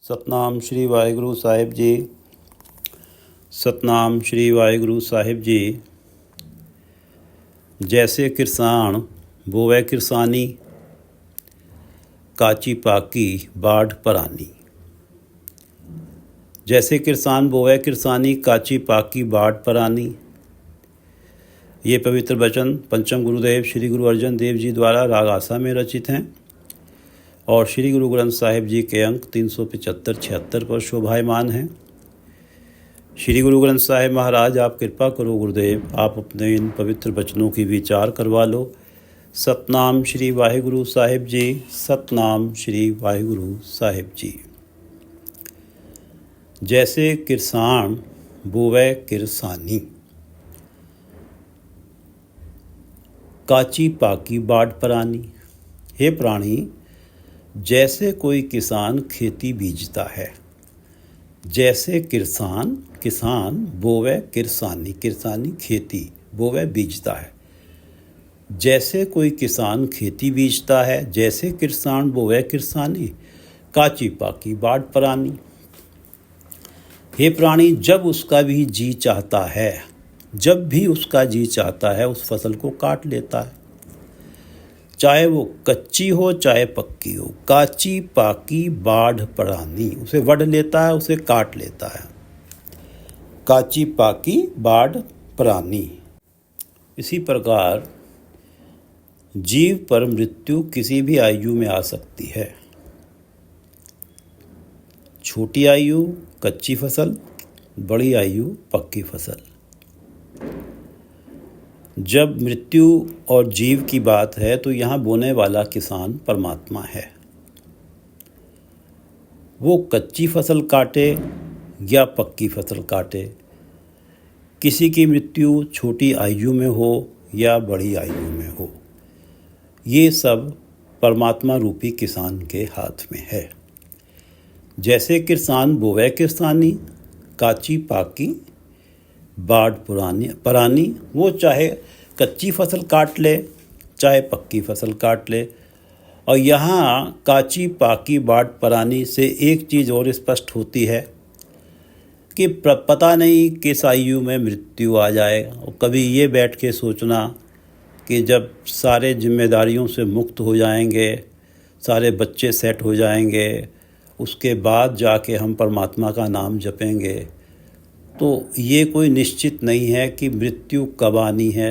ਸਤਨਾਮ ਸ਼੍ਰੀ ਵਾਹਿਗੁਰੂ ਸਾਹਿਬ ਜੀ। ਸਤਨਾਮ ਸ਼੍ਰੀ ਵਾਹਿਗੁਰੂ ਸਾਹਿਬ जी। जैसे किरसान बोवे किरसानी, काची पाकी बाढ़ परानी। जैसे किरसान बोवे किरसानी, काची पाकी बाढ़ परानी। ये पवित्र वचन पंचम गुरुदेव श्री गुरु अर्जन देव जी द्वारा राग आसा में रचित हैं और श्री गुरु ग्रंथ साहिब जी के अंक 375-76 पर शोभायमान हैं। श्री गुरु ग्रंथ साहिब महाराज, आप कृपा करो गुरुदेव, आप अपने इन पवित्र वचनों की विचार करवा लो। सतनाम श्री वाहिगुरु साहिब जी। सतनाम श्री वाहिगुरु साहिब जी। जैसे किरसान बोवे किरसानी, काची पाकी बाढ़ परानी। हे प्राणी, जैसे कोई किसान खेती बीजता है, जैसे किसान बोवे किरसानी, किरसानी खेती, बोवे बीजता है। जैसे कोई किसान खेती बीजता है, जैसे किरसान बोवे किरसानी, काची पाकी बाढ़ परानी। हे प्राणी, जब उसका भी जी चाहता है, जब भी उसका जी चाहता है उस फसल को काट लेता है, चाहे वो कच्ची हो चाहे पक्की हो। काची पाकी बाढ़ परानी, उसे वढ़ लेता है, उसे काट लेता है। काची पाकी बाढ़ परानी। इसी प्रकार जीव पर मृत्यु किसी भी आयु में आ सकती है। छोटी आयु कच्ची फसल, बड़ी आयु पक्की फसल। जब मृत्यु और जीव की बात है तो यहाँ बोने वाला किसान परमात्मा है। वो कच्ची फसल काटे या पक्की फसल काटे, किसी की मृत्यु छोटी आयु में हो या बड़ी आयु में हो, ये सब परमात्मा रूपी किसान के हाथ में है। जैसे किरसान बोवे किरसानी, काची पाकी बाढ़ परानी। वो चाहे कच्ची फसल काट ले चाहे पक्की फसल काट ले। और यहाँ काची पाकी बाढ़ परानी से एक चीज़ और स्पष्ट होती है कि पता नहीं किस आयु में मृत्यु आ जाए। और कभी ये बैठ के सोचना कि जब सारे जिम्मेदारियों से मुक्त हो जाएंगे, सारे बच्चे सेट हो जाएंगे, उसके बाद जाके हम परमात्मा का नाम जपेंगे, तो ये कोई निश्चित नहीं है कि मृत्यु कब आनी है।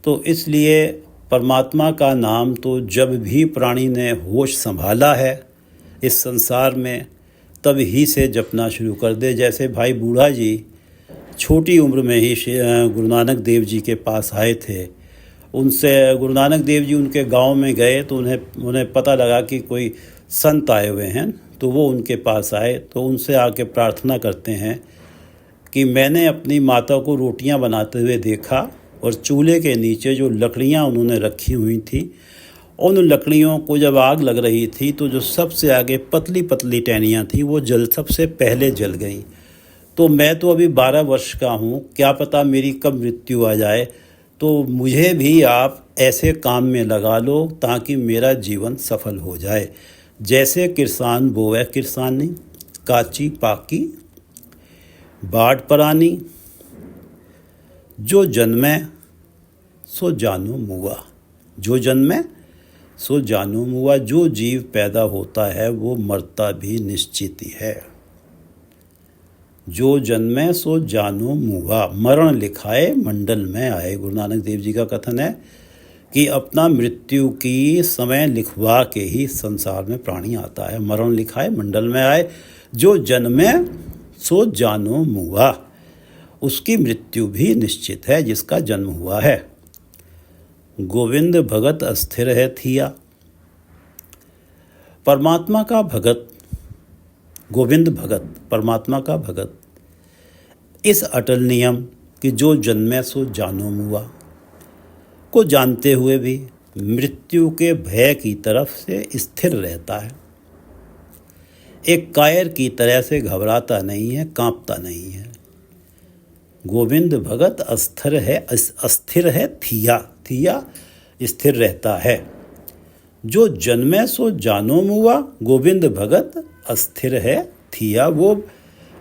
तो इसलिए परमात्मा का नाम तो जब भी प्राणी ने होश संभाला है इस संसार में, तब ही से जपना शुरू कर दे। जैसे भाई बूढ़ा जी छोटी उम्र में ही गुरु नानक देव जी के पास आए थे। उनसे गुरु नानक देव जी उनके गांव में गए तो उन्हें पता लगा कि कोई संत आए हुए हैं, तो वो उनके पास आए। तो उनसे आके प्रार्थना करते हैं कि मैंने अपनी माता को रोटियां बनाते हुए देखा और चूल्हे के नीचे जो लकड़ियां उन्होंने रखी हुई थी, उन लकड़ियों को जब आग लग रही थी तो जो सबसे आगे पतली पतली टहनियाँ थी वो सबसे पहले जल गई। तो मैं तो अभी 12 वर्ष का हूँ, क्या पता मेरी कब मृत्यु आ जाए, तो मुझे भी आप ऐसे काम में लगा लो ताकि मेरा जीवन सफल हो जाए। जैसे किरसान बोवे किरसानी, काची पाकी बाढ़ परानी। जो जन्मे सो जानो मुआ, जो जन्मे सो जानो मुआ। जो जीव पैदा होता है वो मरता भी निश्चित ही है। जो जन्मे सो जानो मुआ, मरण लिखाए मंडल में आए। गुरु नानक देव जी का कथन है कि अपना मृत्यु की समय लिखवा के ही संसार में प्राणी आता है। मरण लिखाए मंडल में आए। जो जन्मे सो जानो मुआ, उसकी मृत्यु भी निश्चित है जिसका जन्म हुआ है। गोविंद भगत अस्थिर है थिया। परमात्मा का भगत, गोविंद भगत, परमात्मा का भगत, इस अटल नियम कि जो जन्मे सो जानो मुआ को जानते हुए भी मृत्यु के भय की तरफ से स्थिर रहता है। एक कायर की तरह से घबराता नहीं है, कांपता नहीं है। गोविंद भगत अस्थिर है थिया, थिया स्थिर रहता है। जो जन्मे सो जानो मुआ, गोविंद भगत अस्थिर है थिया, वो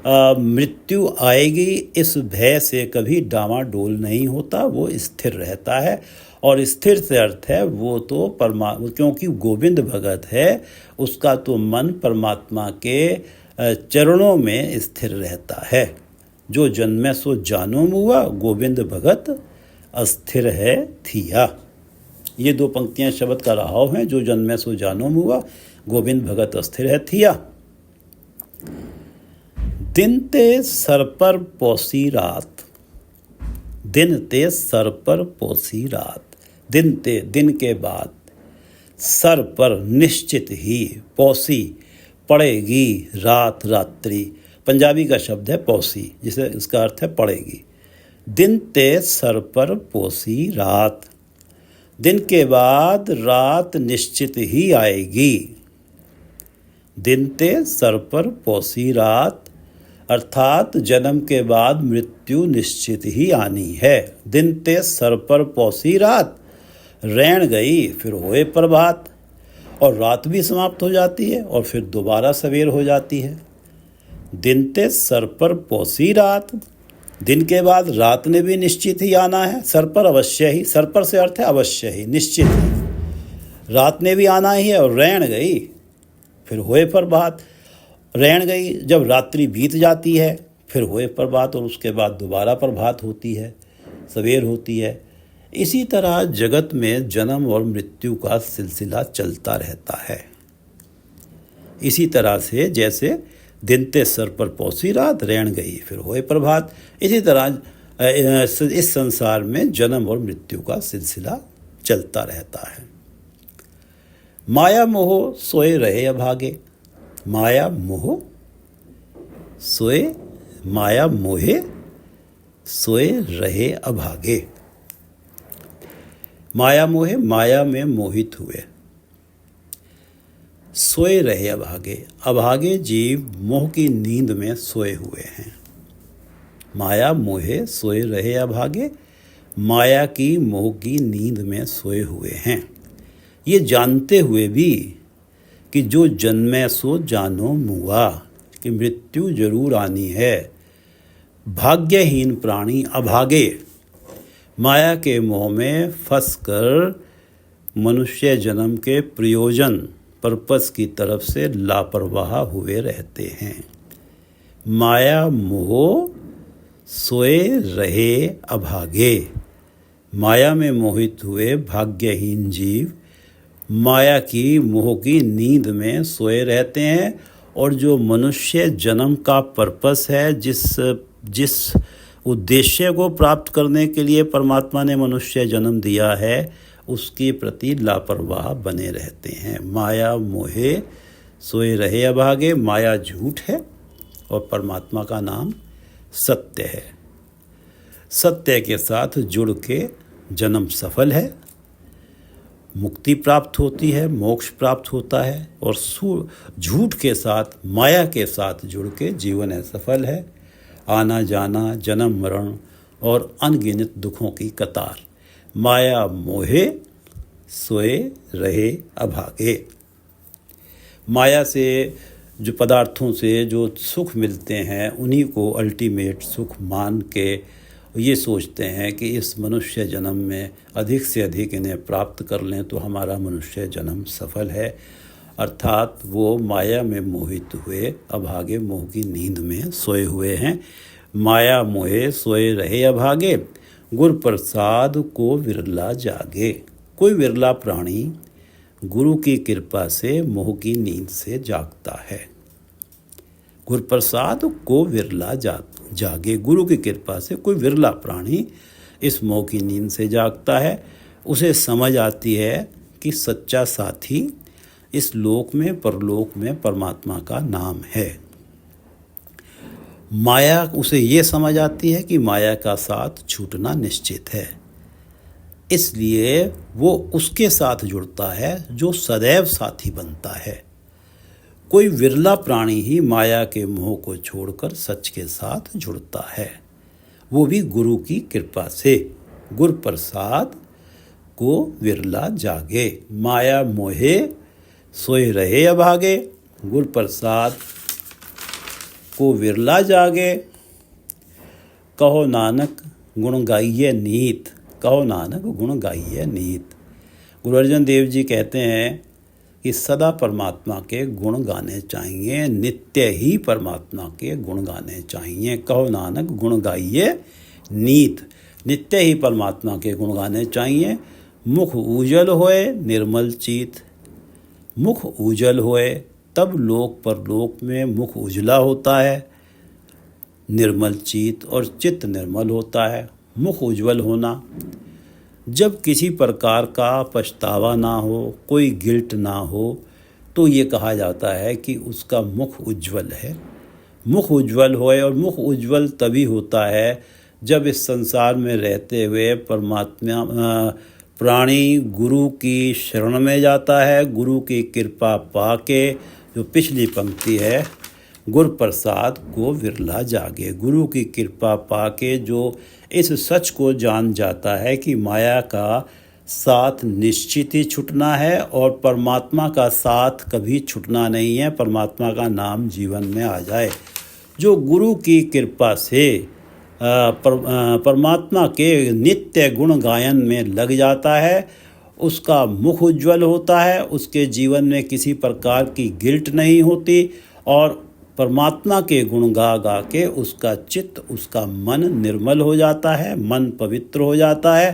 मृत्यु आएगी इस भय से कभी डामाडोल नहीं होता, वो स्थिर रहता है। और स्थिर से अर्थ है वो तो क्योंकि गोविंद भगत है, उसका तो मन परमात्मा के चरणों में स्थिर रहता है। जो जन्मे सो जानो मुआ, गोविंद भगत अस्थिर है थिया। ये दो पंक्तियां शब्द का रहाव हैं। जो जन्मे सो जानो मुआ, गोविंद भगत अस्थिर है थिया। दिन ते सर पर पौसी रात, दिन ते सर पर पौसी रात, दिन ते दिन के बाद, सर पर निश्चित ही, पौसी पड़ेगी, रात रात्रि, पंजाबी का शब्द है पौसी, जिसे इसका अर्थ है पड़ेगी। दिन ते सर पर पौसी रात, दिन के बाद रात निश्चित ही आएगी। दिन ते सर पर पौसी रात अर्थात जन्म के बाद मृत्यु निश्चित ही आनी है। दिन ते सर पर पौसी रात, रैन गई फिर होए प्रभात, और रात भी समाप्त हो जाती है और फिर दोबारा सवेर हो जाती है। दिन ते सर पर पौसी रात, दिन के बाद रात ने भी निश्चित ही आना है। सर पर अवश्य ही, सर पर से अर्थ है अवश्य ही, निश्चित ही, रात ने भी आना ही है। और रैन गई फिर होए प्रभात, रैन गई जब रात्रि बीत जाती है, फिर होए प्रभात, और उसके बाद दोबारा प्रभात होती है, सवेर होती है। इसी तरह जगत में जन्म और मृत्यु का सिलसिला चलता रहता है। इसी तरह से जैसे दिन ते सर पर पौसी रात, रैन गई फिर होए प्रभात, इसी तरह इस संसार में जन्म और मृत्यु का सिलसिला चलता रहता है। माया मोह सोए रहे अभागे, माया मोह सोए, माया मोहे सोए रहे अभागे। माया मोहे, माया में मोहित हुए, सोए रहे अभागे, अभागे जीव मोह की नींद में सोए हुए हैं। माया मोहे सोए रहे अभागे, माया की मोह की नींद में सोए हुए हैं। ये जानते हुए भी कि जो जन्मे सो जानो मुआ, कि मृत्यु जरूर आनी है। भाग्यहीन प्राणी अभागे, माया के मोह में फंसकर मनुष्य जन्म के प्रयोजन पर्पस की तरफ से लापरवाह हुए रहते हैं। माया मोह सोए रहे अभागे, माया में मोहित हुए भाग्यहीन जीव माया की मोह की नींद में सोए रहते हैं। और जो मनुष्य जन्म का पर्पस है, जिस उद्देश्य को प्राप्त करने के लिए परमात्मा ने मनुष्य जन्म दिया है, उसके प्रति लापरवाह बने रहते हैं। माया मोहे सोए रहे अभागे, माया झूठ है और परमात्मा का नाम सत्य है। सत्य के साथ जुड़ के जन्म सफल है, मुक्ति प्राप्त होती है, मोक्ष प्राप्त होता है। और झूठ के साथ, माया के साथ जुड़ के जीवन असफल है। आना जाना, जन्म मरण और अनगिनत दुखों की कतार। माया मोहे सोए रहे अभागे। माया से जो पदार्थों से जो सुख मिलते हैं, उन्हीं को अल्टीमेट सुख मान के ये सोचते हैं कि इस मनुष्य जन्म में अधिक से अधिक इन्हें प्राप्त कर लें तो हमारा मनुष्य जन्म सफल है। अर्थात वो माया में मोहित हुए अभागे मोह की नींद में सोए हुए हैं। माया मोहे सोए रहे अभागे, गुरु प्रसाद को विरला जागे। कोई विरला प्राणी गुरु की कृपा से मोह की नींद से जागता है। गुरु प्रसाद को विरला जागे, गुरु की कृपा से कोई विरला प्राणी इस मोह की नींद से जागता है। उसे समझ आती है कि सच्चा साथी इस लोक में परलोक में परमात्मा का नाम है। माया, उसे ये समझ आती है कि माया का साथ छूटना निश्चित है, इसलिए वो उसके साथ जुड़ता है जो सदैव साथी बनता है। कोई विरला प्राणी ही माया के मोह को छोड़कर सच के साथ जुड़ता है, वो भी गुरु की कृपा से। गुरु प्रसाद को विरला जागे, माया मोहे सोए रहे अभागे। गुरु प्रसाद को विरला जागे। कहो नानक गुण गाइए नीत, कहो नानक गुण गाइए नीत। गुरु अर्जन देव जी कहते हैं कि सदा परमात्मा के गुण गाने चाहिए, नित्य ही परमात्मा के गुण गाने चाहिए। कहो नानक गुण गाइए नीत, नित्य ही परमात्मा के गुण गाने चाहिए। मुख उजल होए निर्मल चीत, मुख उजल होए तब लोक परलोक में मुख उजला होता है, निर्मल चित और चित्त निर्मल होता है। मुख उज्जवल होना, जब किसी प्रकार का पछतावा ना हो, कोई गिल्ट ना हो, तो ये कहा जाता है कि उसका मुख उज्जवल है। मुख उज्जवल होए, और मुख उज्जवल तभी होता है जब इस संसार में रहते हुए परमात्मा प्राणी गुरु की शरण में जाता है, गुरु की कृपा पाके। जो पिछली पंक्ति है, गुर प्रसाद को विरला जागे। गुरु की कृपा पाके जो इस सच को जान जाता है कि माया का साथ निश्चित ही छूटना है और परमात्मा का साथ कभी छूटना नहीं है, परमात्मा का नाम जीवन में आ जाए। जो गुरु की कृपा से परमात्मा के नित्य गुण गायन में लग जाता है, उसका मुख उज्जवल होता है, उसके जीवन में किसी प्रकार की गिल्ट नहीं होती और परमात्मा के गुण गा गा के उसका चित्त, उसका मन निर्मल हो जाता है, मन पवित्र हो जाता है।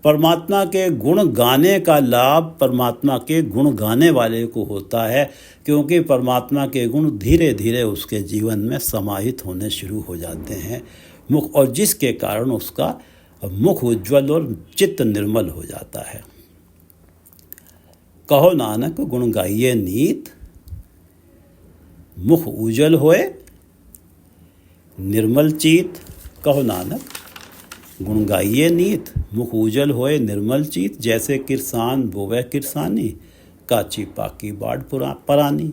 परमात्मा के गुण गाने का लाभ परमात्मा के गुण गाने वाले को होता है, क्योंकि परमात्मा के गुण धीरे धीरे उसके जीवन में समाहित होने शुरू हो जाते हैं मुख, और जिसके कारण उसका मुख उज्ज्वल और चित्त निर्मल हो जाता है। कहो नानक गुण गाइए नीत, मुख उज्जवल होए निर्मल चीत। कहो नानक गुण गाइए नीत, मुख उज्जवल होए निर्मल चीत। जैसे किरसान बोवे किरसानी, काची पाकी बाढ़ परानी।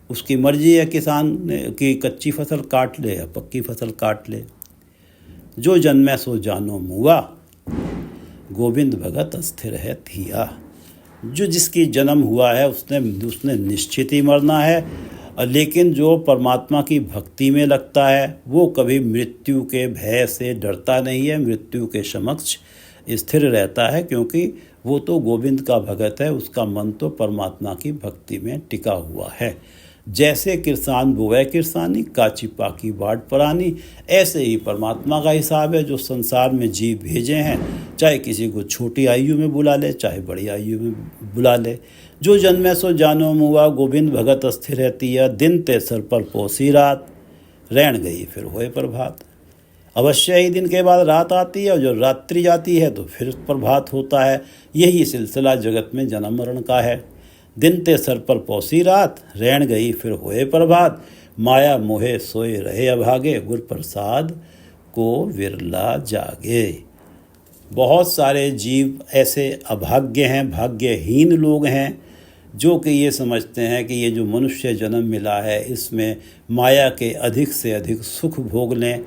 उसकी मर्जी है किसान की कच्ची फसल काट ले या पक्की फसल काट ले। जो जन्मै सो जानो मुआ, गोविंद भगत अस्थिर है थिया। जो जिसकी जन्म हुआ है उसने निश्चित ही मरना है, लेकिन जो परमात्मा की भक्ति में लगता है वो कभी मृत्यु के भय से डरता नहीं है, मृत्यु के समक्ष स्थिर रहता है, क्योंकि वो तो गोविंद का भगत है, उसका मन तो परमात्मा की भक्ति में टिका हुआ है। जैसे किरसान बोवे किरसानी, काची पाकी बाढ़ परानी, ऐसे ही परमात्मा का हिसाब है। जो संसार में जीव भेजे हैं, चाहे किसी को छोटी आयु में बुला ले, चाहे बड़ी आयु में बुला ले। जो जन्मै सो जानो मुआ, गोविंद भगत अस्थिर रहती है। दिन ते सर पर पोसी रात, रैन गई फिर होए प्रभात। अवश्य ही दिन के बाद रात आती है, और जो रात्रि जाती है तो फिर प्रभात होता है। यही सिलसिला जगत में जन्म मरण का है। दिन ते सर पर पौसी रात, रैन गई फिर होए प्रभात। माया मोहे सोए रहे अभागे, गुर प्रसाद को विरला जागे। बहुत सारे जीव ऐसे अभाग्य हैं, भाग्यहीन लोग हैं, जो कि ये समझते हैं कि ये जो मनुष्य जन्म मिला है इसमें माया के अधिक से अधिक सुख भोग लें,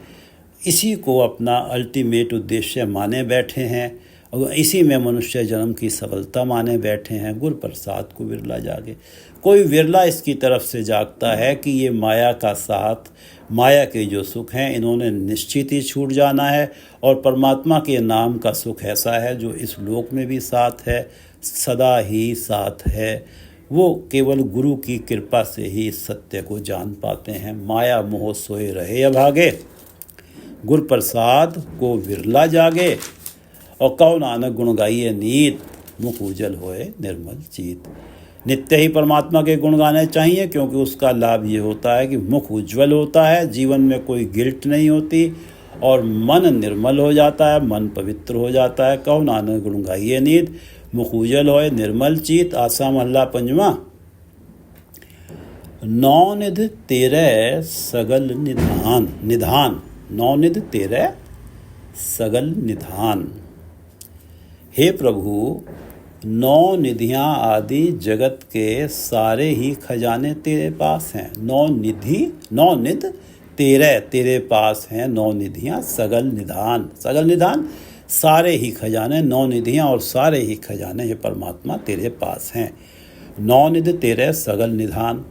इसी को अपना अल्टीमेट उद्देश्य माने बैठे हैं, और इसी में मनुष्य जन्म की सफलता माने बैठे हैं। गुर प्रसाद को विरला जागे। कोई विरला इसकी तरफ से जागता है कि ये माया का साथ, माया के जो सुख हैं इन्होंने निश्चित ही छूट जाना है, और परमात्मा के नाम का सुख ऐसा है जो इस लोक में भी साथ है, सदा ही साथ है। वो केवल गुरु की कृपा से ही इस सत्य को जान पाते हैं। माया मोह सोए रहे अभागे, गुर प्रसाद को विरला जागे। और कहो नानक गुण गाइए नीत, मुख उज्जवल होए निर्मल चीत। नित्य ही परमात्मा के गुण गाने चाहिए, क्योंकि उसका लाभ ये होता है कि मुख उज्जवल होता है, जीवन में कोई गिल्ट नहीं होती, और मन निर्मल हो जाता है, मन पवित्र हो जाता है। कहो नानक गुण गाइए नीत, मुख उज्जवल होए निर्मल चीत। आसा महला पंजवा। नौ निध तेरह सगल निधान, निधान नौ निध तेरह सगल निधान। हे प्रभु, नौ निधियाँ आदि जगत के सारे ही खजाने तेरे पास हैं। नौ निध तेरह तेरे पास हैं। नौ निधियाँ सगल निधान, सगल निधान सारे ही खजाने, नौ निधियाँ और सारे ही खजाने ये परमात्मा तेरे पास हैं। नौ निध तेरह सगल निधान।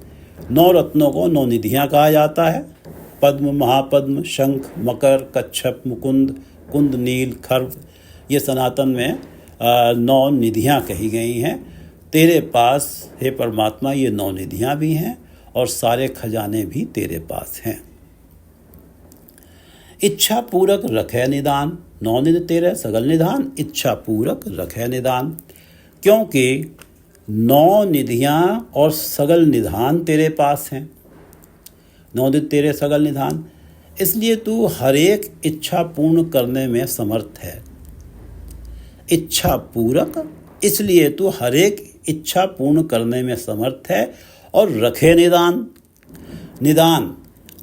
नौ रत्नों को नौ निधियाँ कहा जाता है। पद्म, महापद्म, शंख, मकर, कच्छप, मुकुंद, कुंद, नील, खर्व, ये सनातन में 9 निधियाँ कही गई हैं। तेरे पास हे परमात्मा ये 9 निधियाँ भी हैं और सारे खजाने भी तेरे पास हैं। इच्छा पूरक रखे निदान, 9 निधि तेरे सगल निधान, इच्छा पूरक रखे निदान। क्योंकि 9 निधियाँ और सगल निधान तेरे पास हैं, 9 निधि तेरे सगल निधान, इसलिए तू हर एक इच्छा पूर्ण करने में समर्थ है। इच्छा पूरक, इसलिए तू हर एक इच्छा पूर्ण करने में समर्थ है। और रखे निदान, निदान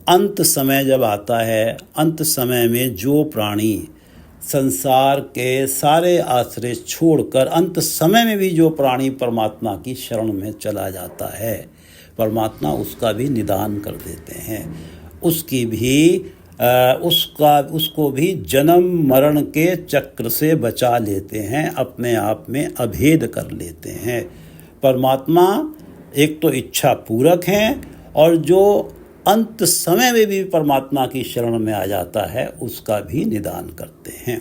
अंत समय जब आता है, अंत समय में जो प्राणी संसार के सारे आश्रय छोड़कर अंत समय में भी जो प्राणी परमात्मा की शरण में चला जाता है, परमात्मा उसका भी निदान कर देते हैं। उसकी भी उसको भी जन्म मरण के चक्र से बचा लेते हैं, अपने आप में अभेद कर लेते हैं। परमात्मा एक तो इच्छा पूरक हैं और जो अंत समय में भी परमात्मा की शरण में आ जाता है उसका भी निदान करते हैं।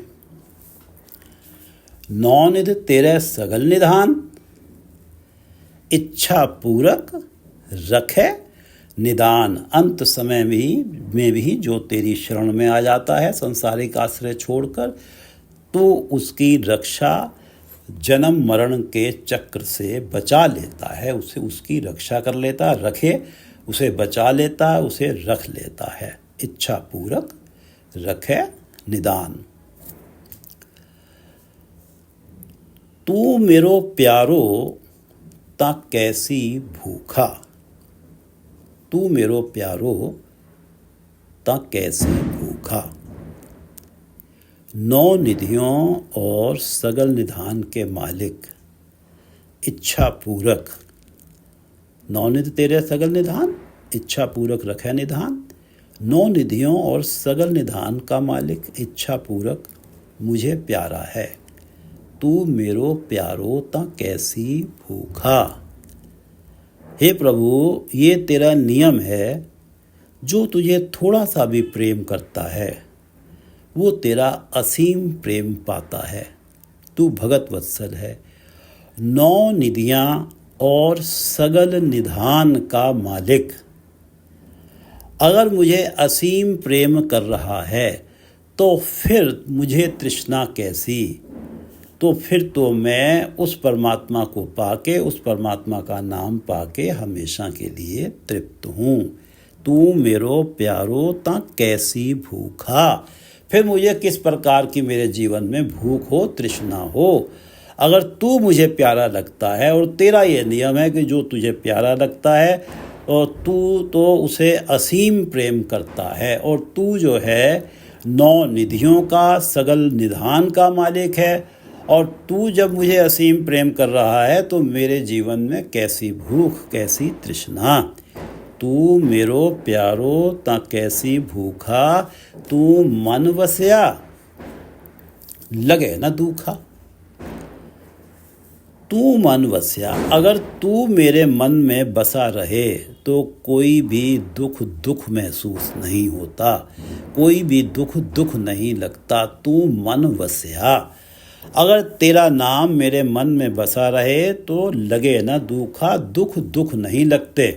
9 निधि तेरे सगल निधान, इच्छा पूरक रखे निदान, अंत समय में भी जो तेरी शरण में आ जाता है संसारिक आश्रय छोड़कर, तो उसकी रक्षा जन्म मरण के चक्र से बचा लेता है, उसे उसकी रक्षा कर लेता है, रखे उसे बचा लेता है, उसे रख लेता है। इच्छा पूरक रखे निदान। तू मेरो प्यारो ता कैसी भूखा, तू मेरो प्यारो ता कैसी भूखा। 9 निधियों और सगल निधान के मालिक, इच्छा पूरक, 9 निधि तेरे सगल निधान, इच्छा पूरक रखे निधान। 9 निधियों और सगल निधान का मालिक, इच्छा पूरक मुझे प्यारा है। तू मेरो प्यारो ता कैसी भूखा। हे प्रभु, ये तेरा नियम है, जो तुझे थोड़ा सा भी प्रेम करता है वो तेरा असीम प्रेम पाता है। तू भगत वत्सल है। 9 निधियाँ और सगल निधान का मालिक अगर मुझे असीम प्रेम कर रहा है तो फिर मुझे तृष्णा कैसी, तो फिर तो मैं उस परमात्मा को पाके, उस परमात्मा का नाम पाके हमेशा के लिए तृप्त हूँ। तू मेरो प्यारो ता कैसी भूखा। फिर मुझे किस प्रकार की मेरे जीवन में भूख हो, तृष्णा हो। अगर तू मुझे प्यारा लगता है और तेरा ये नियम है कि जो तुझे प्यारा लगता है और तू तो उसे असीम प्रेम करता है, और तू जो है 9 निधियों का सगल निधान का मालिक है, और तू जब मुझे असीम प्रेम कर रहा है तो मेरे जीवन में कैसी भूख, कैसी तृष्णा। तू मेरो प्यारो ता कैसी भूखा, तू मन वसया लगे न दुखा। तू मन वसया, अगर तू मेरे मन में बसा रहे तो कोई भी दुख महसूस नहीं होता, कोई भी दुख नहीं लगता। तू मन वसया, अगर तेरा नाम मेरे मन में बसा रहे तो लगे न दुखा, दुख नहीं लगते।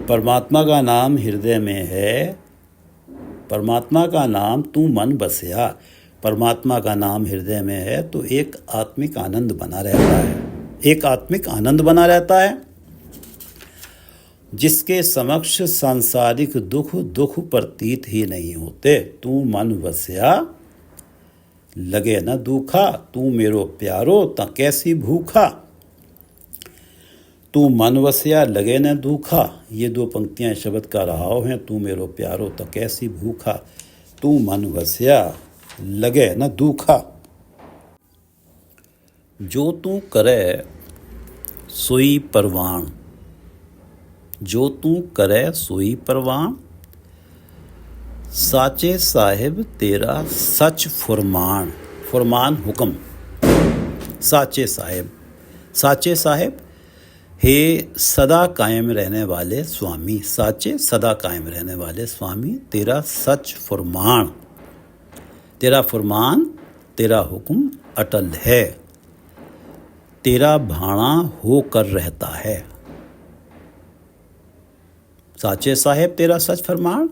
परमात्मा का नाम हृदय में है, परमात्मा का नाम तू मन बसया, परमात्मा का नाम हृदय में है तो एक आत्मिक आनंद बना रहता है, एक आत्मिक आनंद बना रहता है जिसके समक्ष सांसारिक दुख प्रतीत ही नहीं होते। तू मन वसया लगे न दुखा, तू मेरो प्यारो ता कैसी भूखा। तू मन वसया लगे न दुखा, ये 2 पंक्तियां शब्द का रहाव हैं। तू मेरो प्यारो ता कैसी भूखा, तू मन वसया लगे न दुखा। जो तू करे सोई परवान, जो तू करे सोई परवान, साचे साहिब तेरा सच फुरमान। फुरमान हुक्म, साचे साहिब, साचे साहिब हे सदा कायम रहने वाले स्वामी, साचे सदा कायम रहने वाले स्वामी, तेरा सच फरमान, तेरा फरमान, तेरा हुक्म अटल है, तेरा भाणा होकर रहता है। साचे साहेब तेरा सच फरमान,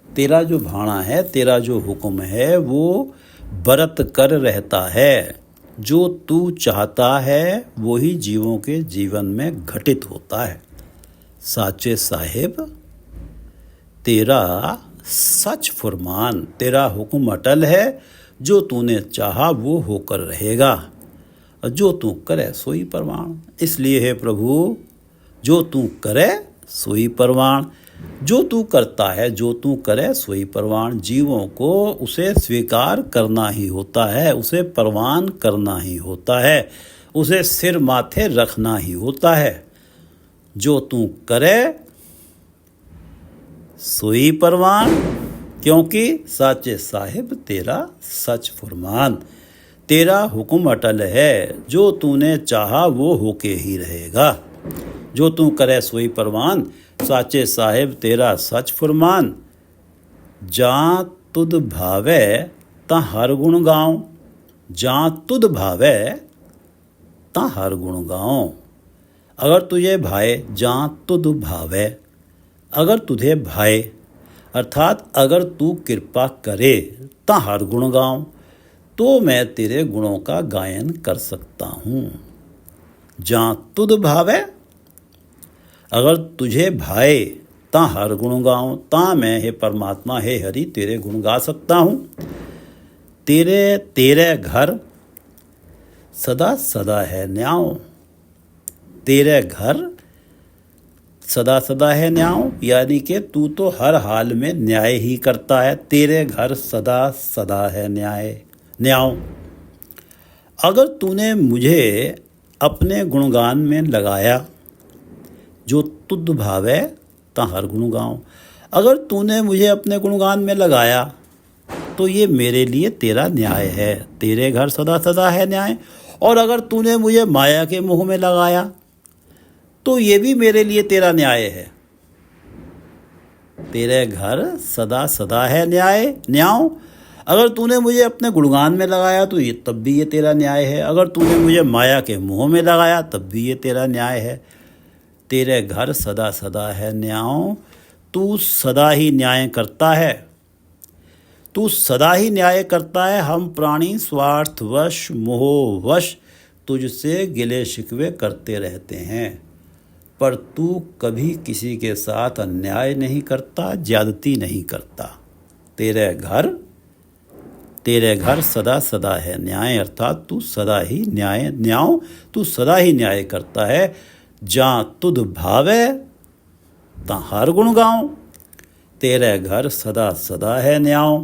तेरा जो भाणा है, तेरा जो हुक्म है वो बरत कर रहता है। जो तू चाहता है वही जीवों के जीवन में घटित होता है। साचे साहेब तेरा सच फरमान, तेरा हुक्म अटल है, जो तूने चाहा वो होकर रहेगा, और जो तू करे सोई परवान। इसलिए है प्रभु, जो तू करे सोई परवान, जो तू करता है, जो तू करे सोई परवान। जीवों को उसे स्वीकार करना ही होता है, उसे परवान करना ही होता है, उसे सिर माथे रखना ही होता है। जो तू करे सोई परवान, क्योंकि साचे साहिब तेरा सच फरमान, तेरा हुक्म अटल है, जो तूने चाहा वो होके ही रहेगा। जो तू करे सोई परवान, साचे साहिब तेरा सच फरमान। जां तुद भावे तां हर गुण गाऊं, जां तुद भावे तां हर गुण गाऊं। अगर तुझे भाए, जां तुद भावे, अगर तुझे भाए अर्थात अगर तू कृपा करे, तां हर गुण गाऊं, तो मैं तेरे गुणों का गायन कर सकता हूँ। जां तुद भावे, अगर तुझे भाए, तां हर गुण गाऊं, तां मैं हे परमात्मा, हे हरि तेरे गुण गा सकता हूँ। तेरे तेरे घर सदा सदा है न्याय, तेरे घर सदा सदा है न्याय, यानी कि तू तो हर हाल में न्याय ही करता है। तेरे घर सदा सदा है न्याय। अगर तूने मुझे अपने गुणगान में लगाया, जो तुद भावे ता हर गुण गाऊं, अगर तूने मुझे अपने गुणगान में लगाया तो ये मेरे लिए तेरा न्याय है। तेरे घर सदा सदा है न्याय। और अगर तूने मुझे माया के मुंह में लगाया तो ये भी मेरे लिए तेरा न्याय है। तेरे घर सदा सदा है न्याय। अगर तूने मुझे अपने गुणगान में लगाया तो ये तब भी ये तेरा न्याय है। अगर तूने मुझे माया के मुंह में लगाया तब भी ये तेरा न्याय है। तेरे घर सदा सदा है न्याय। तू सदा ही न्याय करता है, तू सदा ही न्याय करता है। हम प्राणी स्वार्थवश मोहवश तुझसे गिले शिकवे करते रहते हैं, पर तू कभी किसी के साथ अन्याय नहीं करता, ज्यादती नहीं करता। तेरे घर सदा सदा है न्याय, अर्थात तू सदा ही तू सदा ही न्याय करता है। जां तुद भावे तां हर गुण गाऊं, तेरे घर सदा सदा है न्याय।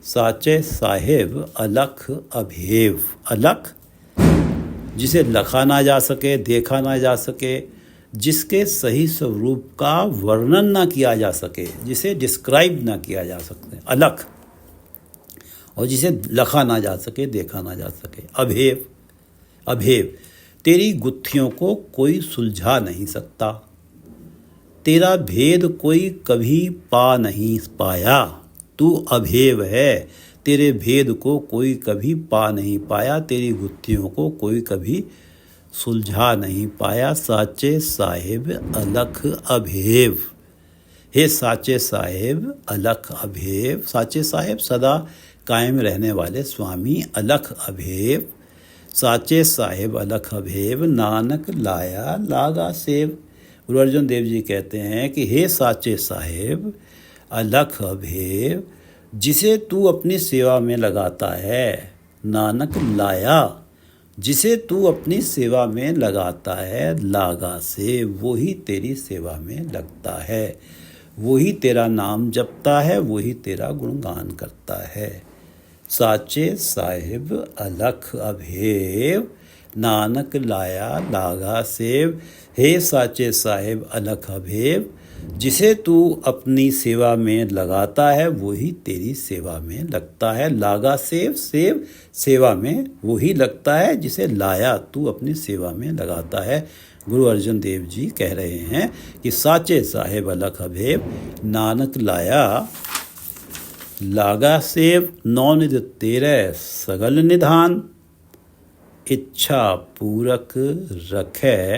साचे साहिब अलख अभेव। अलख जिसे लखा ना जा सके, देखा ना जा सके, जिसके सही स्वरूप का वर्णन ना किया जा सके, जिसे डिस्क्राइब ना किया जा सके, अलख। और जिसे लखा ना जा सके, देखा ना जा सके, अभेव। अभेव तेरी गुत्थियों को कोई सुलझा नहीं सकता, तेरा भेद कोई कभी पा नहीं पाया। तू अभेव है, तेरे भेद को कोई कभी पा नहीं पाया, तेरी गुत्थियों को कोई कभी सुलझा नहीं पाया। साचे साहिब अलख अभेव। हे साचे साहिब अलख अभेव। साचे साहिब सदा कायम रहने वाले स्वामी, अलख अभेव। साचे साहिब अलख अभेव, नानक लाया लागा सेव। गुरु अर्जुन देव जी कहते हैं कि हे साचे साहिब अलख अभेव, जिसे तू अपनी सेवा में लगाता है, नानक लाया, जिसे तू अपनी सेवा में लगाता है, लागा से वही तेरी सेवा में लगता है, वही तेरा नाम जपता है, वही तेरा गुणगान करता है। साचे साहिब अलख अभेव, नानक लाया लागा सेव। हे साचे साहिब अलख अभेव, जिसे तू अपनी सेवा में लगाता है वही तेरी सेवा में लगता है। लागा सेव, सेव सेवा में वही लगता है जिसे लाया तू अपनी सेवा में लगाता है। गुरु अर्जन देव जी कह रहे हैं कि साचे साहेब अलख अभेव, नानक लाया लागा सेव, नौ निध तेरे सगल निधान, इच्छा पूरक रखे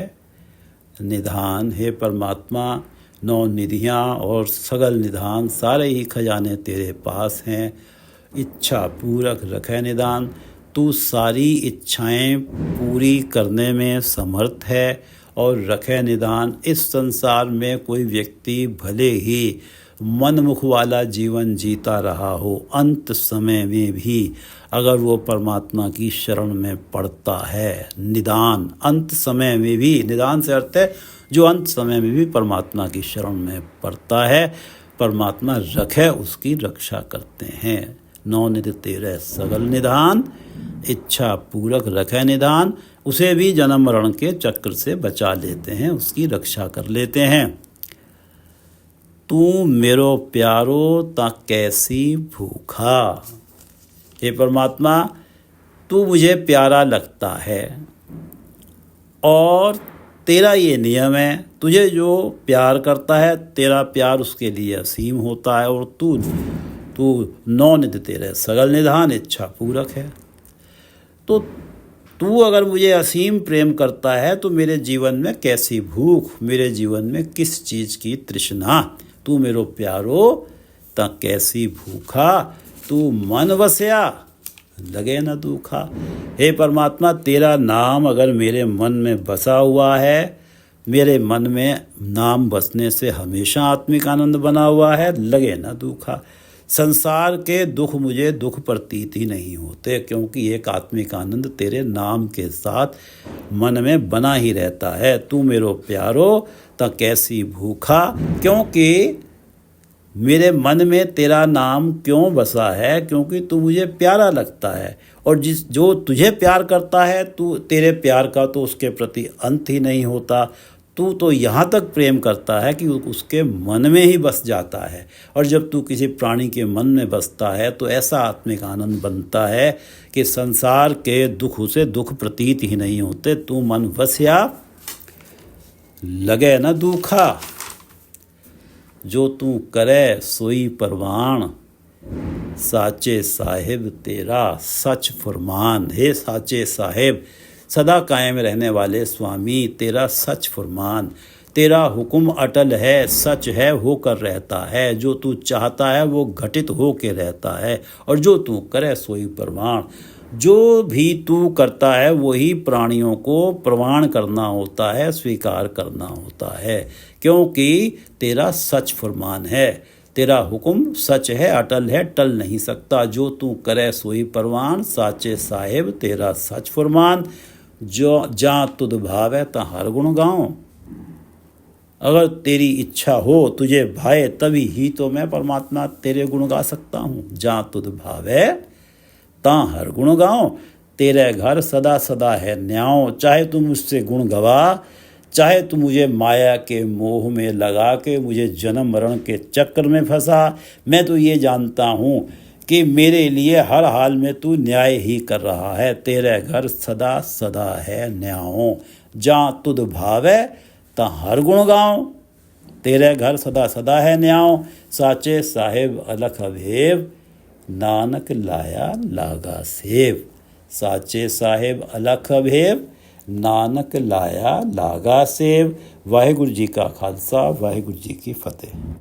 निधान। हे परमात्मा, नौ निधियाँ और सगल निधान सारे ही खजाने तेरे पास हैं। इच्छा पूरक रखे निदान, तू सारी इच्छाएं पूरी करने में समर्थ है। और रखे निदान, इस संसार में कोई व्यक्ति भले ही मनमुख वाला जीवन जीता रहा हो, अंत समय में भी अगर वो परमात्मा की शरण में पड़ता है, निदान अंत समय में भी, निदान से अर्थ है जो अंत समय में भी परमात्मा की शरण में पड़ता है, परमात्मा रखे उसकी रक्षा करते हैं। नौ निधि तेरे सगल निधान, इच्छा पूरक रखे निदान, उसे भी जन्म मरण के चक्र से बचा लेते हैं, उसकी रक्षा कर लेते हैं। तू मेरो प्यारो ता कैसी भूखा, हे परमात्मा तू मुझे प्यारा लगता है और तेरा ये नियम है, तुझे जो प्यार करता है तेरा प्यार उसके लिए असीम होता है। और तू नौ निधि तेरे सगल निधान, इच्छा पूरक है। तो तू अगर मुझे असीम प्रेम करता है तो मेरे जीवन में कैसी भूख, मेरे जीवन में किस चीज़ की तृष्णा। तू मेरो प्यारो ता कैसी भूखा, तू मन वसया लगे न दुखा। हे परमात्मा, तेरा नाम अगर मेरे मन में बसा हुआ है, मेरे मन में नाम बसने से हमेशा आत्मिक आनंद बना हुआ है, लगे न दुखा। संसार के दुख मुझे दुख प्रतीत ही नहीं होते, क्योंकि एक आत्मिक आनंद तेरे नाम के साथ मन में बना ही रहता है। तू मेरो प्यारो ता कैसी भूखा, क्योंकि मेरे मन में तेरा नाम क्यों बसा है, क्योंकि तू मुझे प्यारा लगता है। और जो तुझे प्यार करता है, तू तेरे प्यार का तो उसके प्रति अंत ही नहीं होता। तू तो यहाँ तक प्रेम करता है कि उसके मन में ही बस जाता है। और जब तू किसी प्राणी के मन में बसता है तो ऐसा आत्मिक आनंद बनता है कि संसार के दुख उसे दुख प्रतीत ही नहीं होते। तू मन वस्या लगे न दुखा, जो तू करे सोई परवान, साचे साहिब तेरा सच फरमान। हे साचे साहिब, सदा कायम रहने वाले स्वामी, तेरा सच फरमान, तेरा हुक्म अटल है, सच है, होकर रहता है। जो तू चाहता है वो घटित हो के रहता है, और जो तू करे सोई प्रमाण। जो भी तू करता है वही प्राणियों को प्रमाण करना होता है, स्वीकार करना होता है, क्योंकि तेरा सच फरमान है, तेरा हुक्म सच है, अटल है, टल नहीं सकता। जो तू करे सोई परवान, साचे साहिब तेरा सच फरमान। जो जा तुद भाव है ता हर गुण गाऊं, अगर तेरी इच्छा हो, तुझे भाए, तभी ही तो मैं परमात्मा तेरे गुण गा सकता हूँ। जा तुद भावे ता हर गुण गाऊं, तेरे घर सदा सदा है न्याओ। चाहे तू मुझसे गुण गवा, चाहे तू मुझे माया के मोह में लगा के मुझे जन्म मरण के चक्कर में फंसा, मैं तो ये जानता हूँ कि मेरे लिए हर हाल में तू न्याय ही कर रहा है। तेरे घर सदा सदा है न्याओ, जा तुद भावे ता हर गुण गाऊं, तेरे घर सदा सदा है न्याओ। साचे साहिब अलख अभेव, नानक लाया लागा सेव। साचे साहिब अलख अभेव, नानक लाया लागा सेव। वाहिगुरु जी का खालसा, वाहिगुरु जी की फतेह।